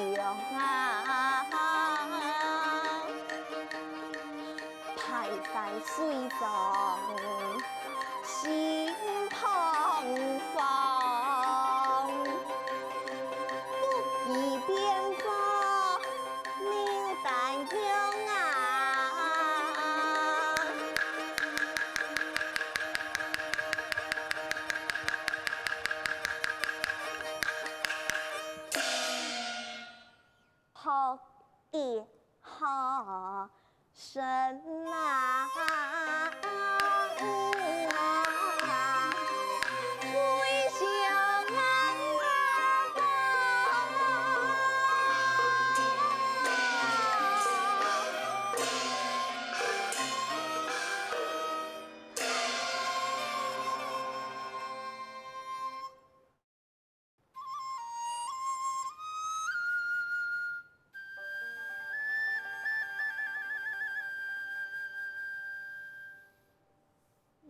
强啊，排在水中心怦怦，不宜变作牡丹香啊。好一好生啊！回乡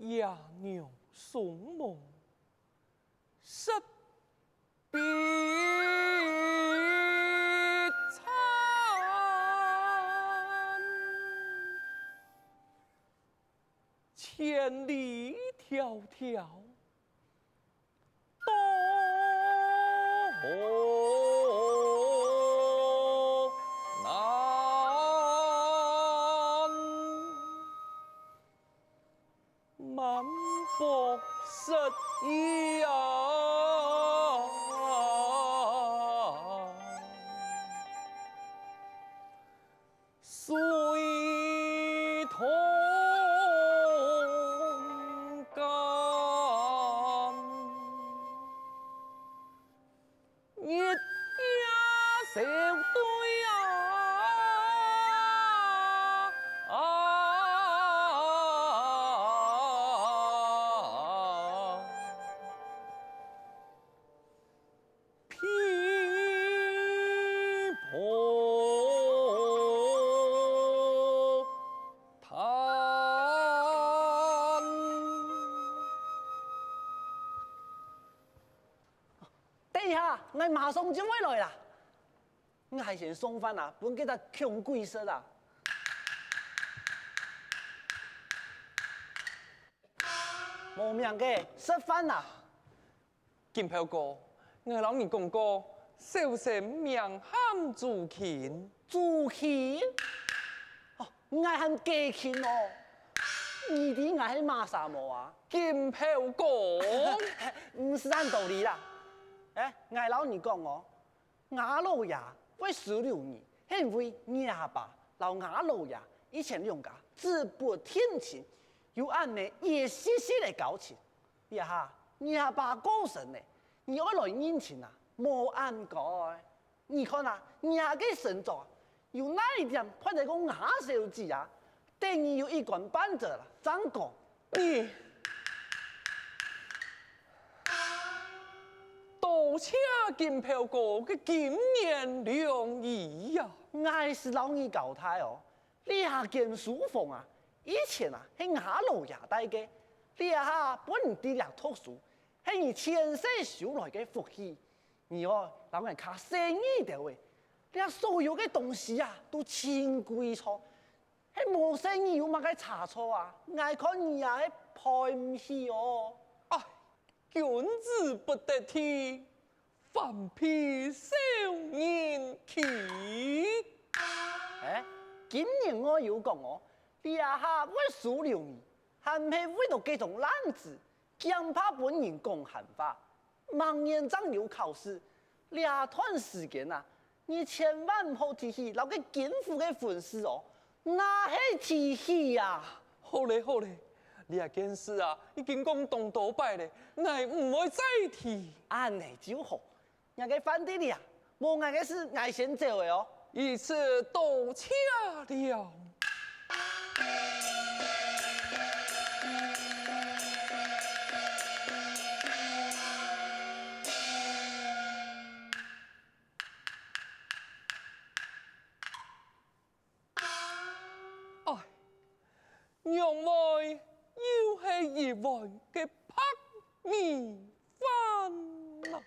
野牛送梦，失必惨。千里迢迢，东南，满腹失意啊！水同甘，日夜相对等一下，我马上就会来啦。我还先送饭啊，不给他穷鬼说啦。冇命嘅，吃饭啦。金票哥，我老你讲过，小生名喊朱琴，朱琴，哦，我喊鸡琴哦。你啲我係馬啥冇啊？金票哥，唔是按道理啦。我老你講我，我老爺為16年，係為爺爸老我老爺以前用家自不天親，又按呢也細細嚟搞錢。呀哈，爺爸過身呢，你要來認親啊，冇按改。你看啊，爺嘅神作，有哪一點或者講牙小子啊？等於有一官半者啦，怎講？你多謝金票哥嘅金言良言呀！我是老二教太哦，呢下件書房啊，以前啊係我老爺帶嘅，呢下本地嚟讀書，係你前世修來嘅福氣。你哦，老人卡生意的喂，呢所有嘅東西啊都千貴錯，係冇生意有乜嘅差錯啊？我看你啊係派唔起哦。哎，君子不得體，反被小人欺。今年我有講我，呢下為16年，係唔係為到這種爛子，驚怕本人講閒話，盲眼障有考試，呢段時間啊，你千萬唔好提起那個金富嘅粉絲哦，那係提起呀。好嘞好嘞，呢件事啊，已經講動到擺咧，我唔會再提。安尼就好，人家飯店裡啊，冇我嘅事，我先走嘅哦。以此多謝了。哎，讓我又係一碗嘅白米飯啦。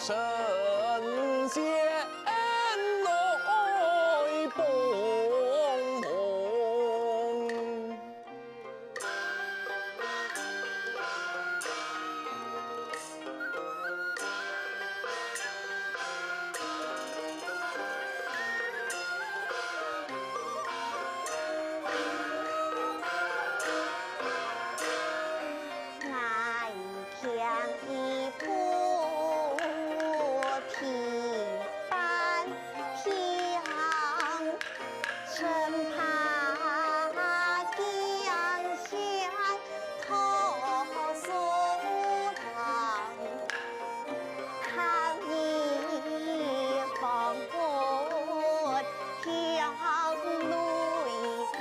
神仙来帮忙。爱强一步提板墙，生怕江乡托苏堂，看你放过条路上。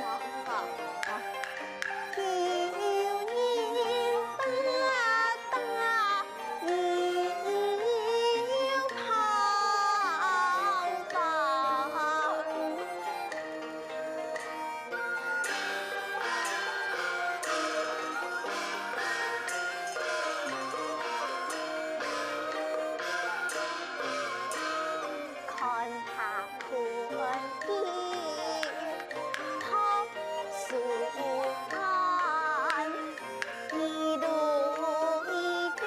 看他困意，托苏安，一路一定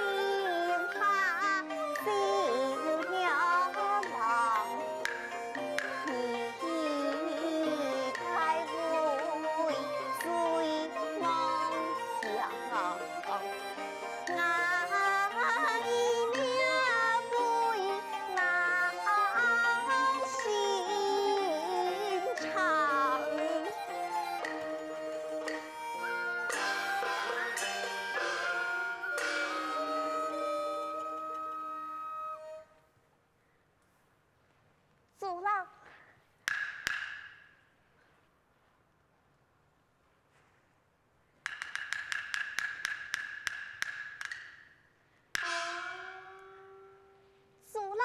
他心了忙，你开会随梦想。祖老，祖老，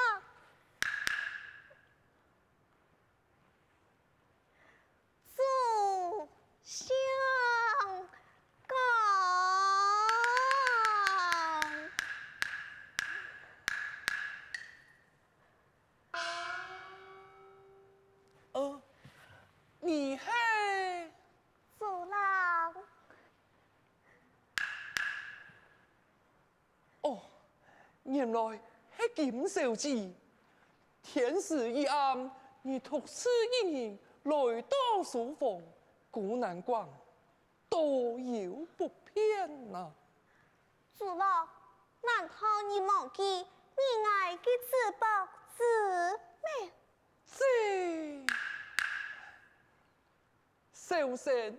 祖相公。你嘿，祖老，哦，原来是金小姐。天时已暗，你独自一人来到书房，孤难关，多有不便呐。祖老，难道你忘记你爱的自宝姊妹？这小生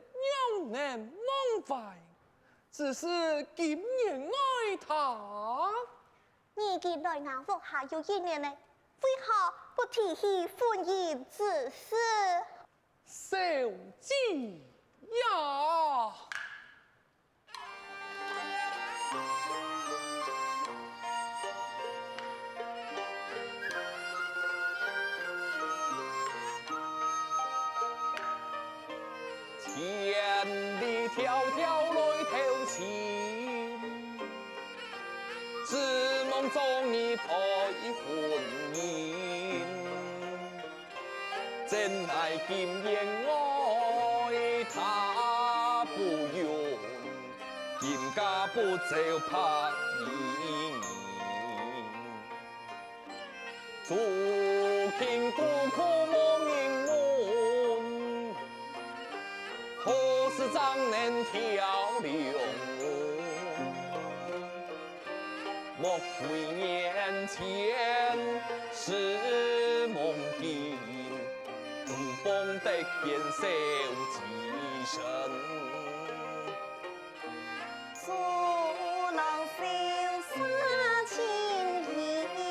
让人忘怀，只是今年爱他。你既来俺府还有一年呢，为何不提起婚姻之事？小姐呀！千里迢迢来投亲，只梦中你配婚姻，真爱今夜爱他不用，金家不走怕你。祝庆孤苦莫应门，何时长能调流？莫非眼前是梦境，不逢得见手机声。祖老潇洒情意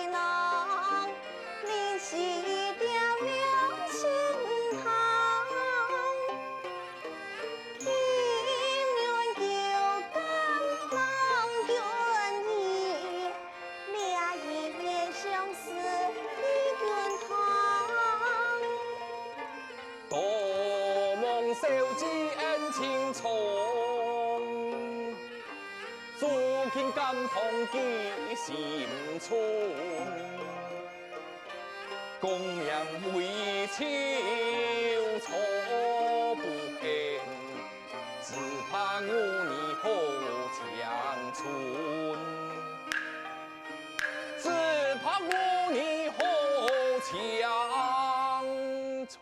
浓，灵犀点亮心堂。姻缘有感望愿意，俩一相思一愿堂。多梦小姐恩情重，祝天感动其心春，公羊为秋错不见，只盼5年好长春，只盼5年好长春。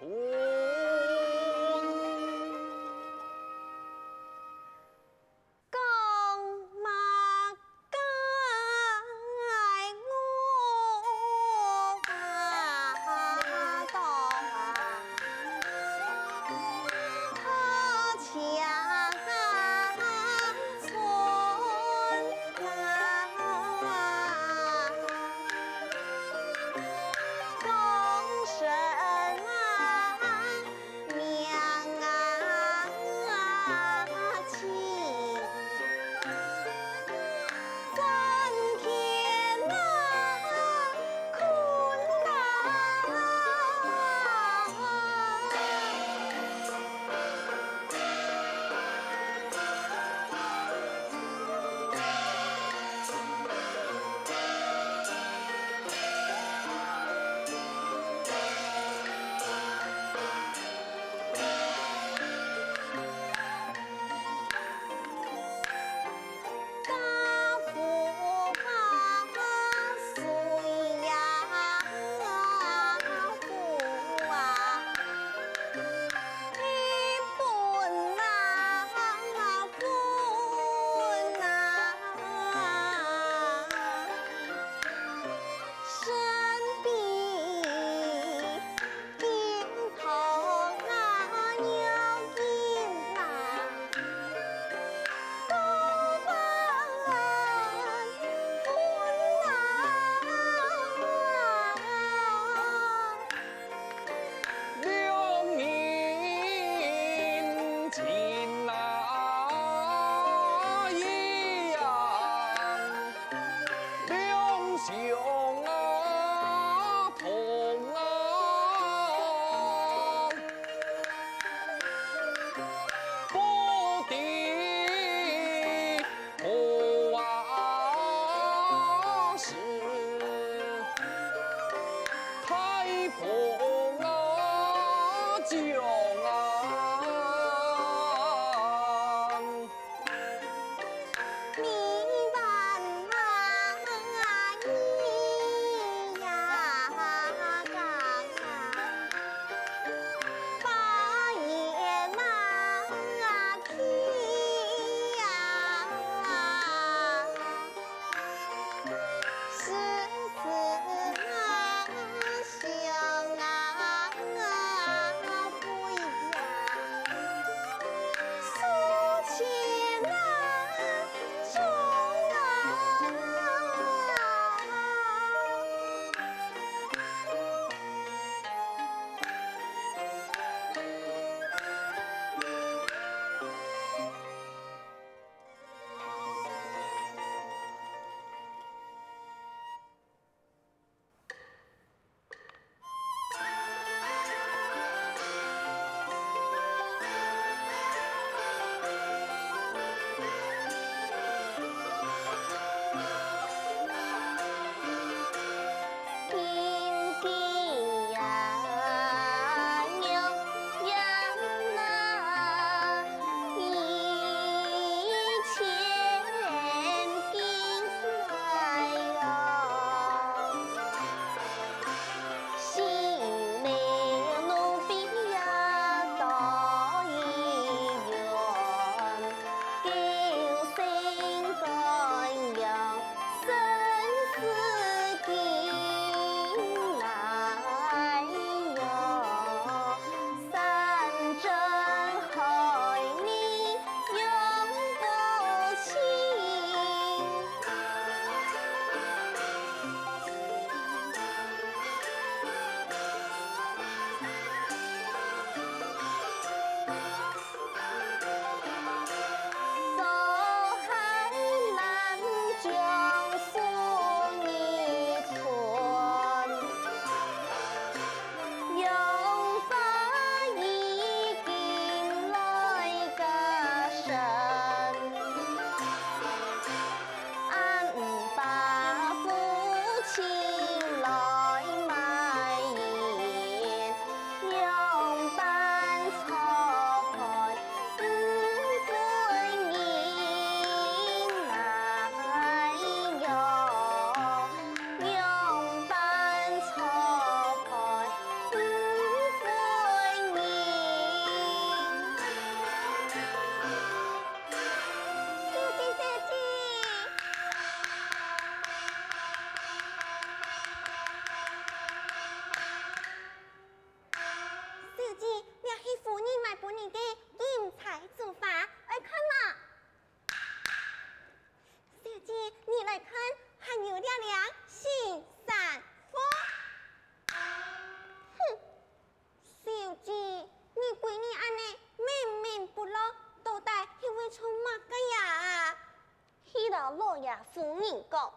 呀夫人讲，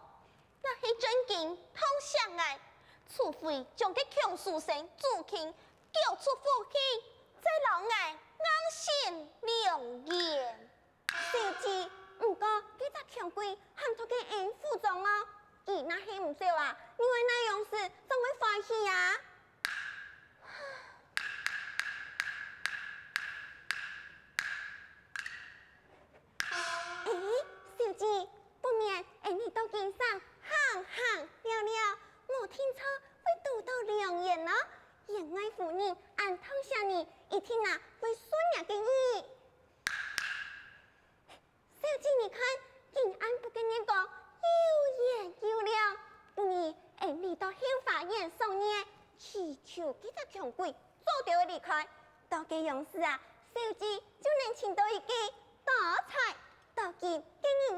那是真经通相爱，除非将这强书生主卿叫出府去，再老爱安心良言。小姐，不过这只强贵喊出去应付中哦，伊那是唔少啊，因为那样事怎会欢喜啊？小姐，不免你到街上行行聊聊，我听说会读到良言哦。言爱妇人按通下你，一听啊会顺呀给你。小姐，你看，平安不跟你讲，有言有了，不然你到宪法院上夜，祈求这只强鬼早点离开，到这样事啊，小姐就能请到一个大才。到今给你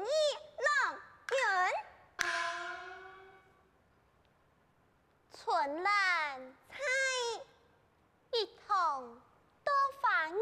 浪人，春兰菜一同多发言。